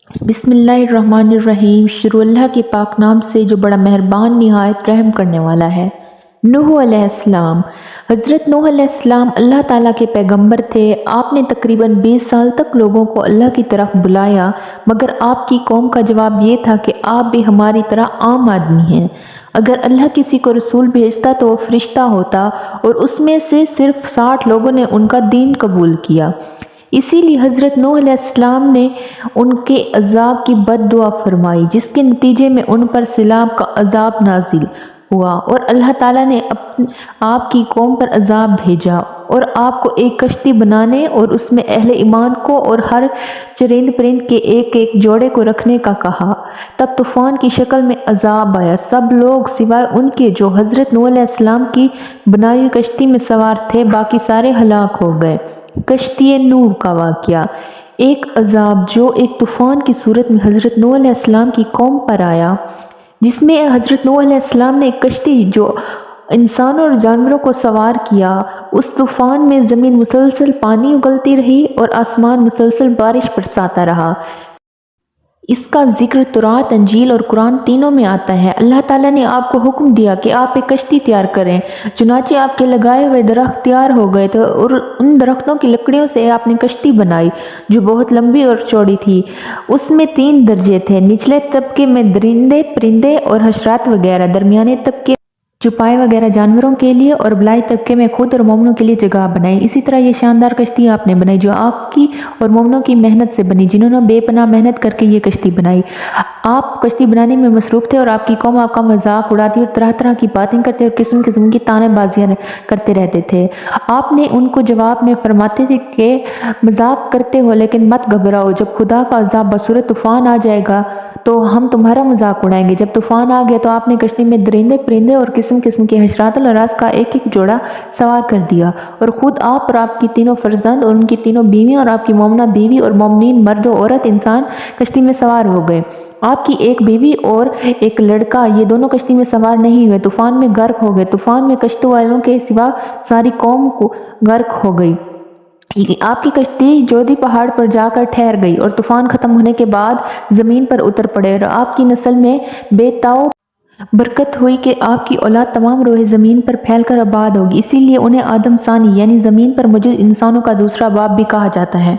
بسم اللہ الرحمن الرحیم۔ شروع اللہ کے پاک نام سے جو بڑا مہربان نہایت رحم کرنے والا ہے۔ نوح علیہ السلام۔ حضرت نوح علیہ السلام اللہ تعالیٰ کے پیغمبر تھے۔ آپ نے تقریباً 20 سال تک لوگوں کو اللہ کی طرف بلایا، مگر آپ کی قوم کا جواب یہ تھا کہ آپ بھی ہماری طرح عام آدمی ہیں۔ اگر اللہ کسی کو رسول بھیجتا تو وہ فرشتہ ہوتا، اور اس میں سے صرف 60 لوگوں نے ان کا دین قبول کیا۔ اسی لیے حضرت نوح علیہ السلام نے ان کے عذاب کی بد دعا فرمائی، جس کے نتیجے میں ان پر سیلاب کا عذاب نازل ہوا، اور اللہ تعالیٰ نے آپ کی قوم پر عذاب بھیجا اور آپ کو ایک کشتی بنانے اور اس میں اہل ایمان کو اور ہر چرند پرند کے ایک ایک جوڑے کو رکھنے کا کہا۔ تب طوفان کی شکل میں عذاب آیا، سب لوگ سوائے ان کے جو حضرت نوح علیہ السلام کی بنائی ہوئی کشتی میں سوار تھے، باقی سارے ہلاک ہو گئے۔ کشتی نوح کا واقعہ۔ ایک عذاب جو ایک طوفان کی صورت میں حضرت نوح علیہ السلام کی قوم پر آیا، جس میں حضرت نوح علیہ السلام نے ایک کشتی جو انسانوں اور جانوروں کو سوار کیا۔ اس طوفان میں زمین مسلسل پانی اگلتی رہی اور آسمان مسلسل بارش برساتا رہا۔ اس کا ذکر تورات، انجیل اور قرآن تینوں میں آتا ہے۔ اللہ تعالیٰ نے آپ کو حکم دیا کہ آپ ایک کشتی تیار کریں، چنانچہ آپ کے لگائے ہوئے درخت تیار ہو گئے تھے اور ان درختوں کی لکڑیوں سے آپ نے کشتی بنائی جو بہت لمبی اور چوڑی تھی۔ اس میں 3 درجے تھے، نچلے طبقے میں درندے، پرندے اور حشرات وغیرہ، درمیانے طبقے چوپائے وغیرہ جانوروں کے لیے، اور بالائی طبقے میں خود اور مومنوں کے لیے جگہ بنائی۔ اسی طرح یہ شاندار کشتی آپ نے بنائی جو آپ کی اور مومنوں کی محنت سے بنی، جنہوں نے بے پناہ محنت کر کے یہ کشتی بنائی۔ آپ کشتی بنانے میں مصروف تھے اور آپ کی قوم آپ کا مذاق اڑاتی اور طرح طرح کی باتیں کرتے اور قسم قسم کی طعنے بازیاں کرتے رہتے تھے۔ آپ نے ان کو جواب میں فرماتے تھے کہ مذاق کرتے ہو لیکن مت گھبراؤ، جب خدا کا عذاب بصورت طوفان آ جائے گا تو ہم تمہارا مذاق اڑائیں گے۔ جب طوفان آ گیا تو آپ نے کشتی میں درندے، پرندے اور قسم قسم کے حشرات الاراض کا ایک ایک جوڑا سوار کر دیا، اور خود آپ اور آپ کی تینوں فرزند اور ان کی تینوں بیویاں اور آپ کی مومنہ بیوی اور مومنین مرد و عورت انسان کشتی میں سوار ہو گئے۔ آپ کی ایک بیوی اور ایک لڑکا یہ دونوں کشتی میں سوار نہیں ہوئے، طوفان میں غرق ہو گئے۔ طوفان میں کشتی والوں کے سوا ساری قوم کو غرق ہو گئی۔ آپ کی کشتی جودھی پہاڑ پر جا کر ٹھہر گئی، اور طوفان ختم ہونے کے بعد زمین پر اتر پڑے، اور آپ کی نسل میں بے تاؤ برکت ہوئی کہ آپ کی اولاد تمام روئے زمین پر پھیل کر آباد ہوگی۔ اسی لیے انہیں آدم ثانی یعنی زمین پر موجود انسانوں کا دوسرا باپ بھی کہا جاتا ہے۔